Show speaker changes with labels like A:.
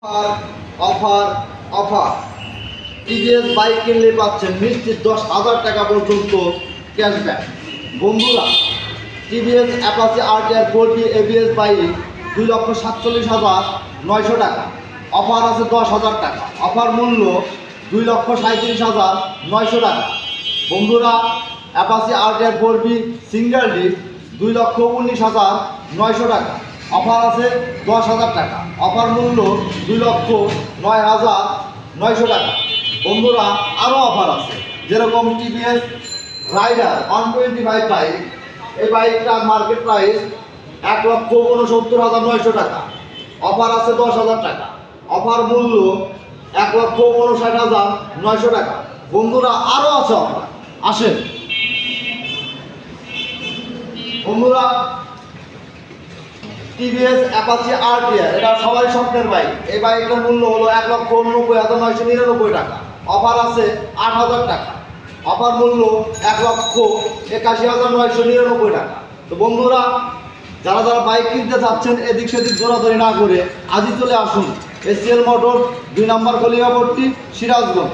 A: Offer offer offer TVS bike কিনলে পাচ্ছেন নিশ্চিত 10,000 টাকা পর্যন্ত ক্যাশব্যাক। বন্ধুরা, TVS Apache RTR 4T ABS bike 2,47,900 টাকা, অফার আছে 10,000 টাকা, অফার মূল্য 2,37,900 টাকা। বন্ধুরা, Apache RTR 4B single disc 2,19,900 টাকা, অফার আছে 10,000 টাকা, অফার মূল্য 2,09,900 টাকা। বন্ধুরা, আরও অফার আছে, যেরকম টিভিএস রাইডার 125 বাইক, এই বাইকটার মার্কেট প্রাইস 1,69,900 টাকা, অফার আছে 10,000 টাকা, অফার মূল্য 1,59,900 টাকা। বন্ধুরা, আরও আছে অফার, আসেন। বন্ধুরা, টিভিএস অ্যাপাচি RTR এটা সবাই স্বপ্নের বাইক। এই বাইকটার মূল্য হলো 1,89,999 টাকা, অফার আছে 8,000 টাকা, অফার মূল্য 1,81,999 টাকা। তো বন্ধুরা, যারা যারা বাইক কিনতে চাচ্ছেন এদিক সেদিক দৌড়াদৌড়ি না করে আজই চলে আসুন SCL মোটর 2 নম্বর গলিয়াপট্টি, সিরাজগঞ্জ।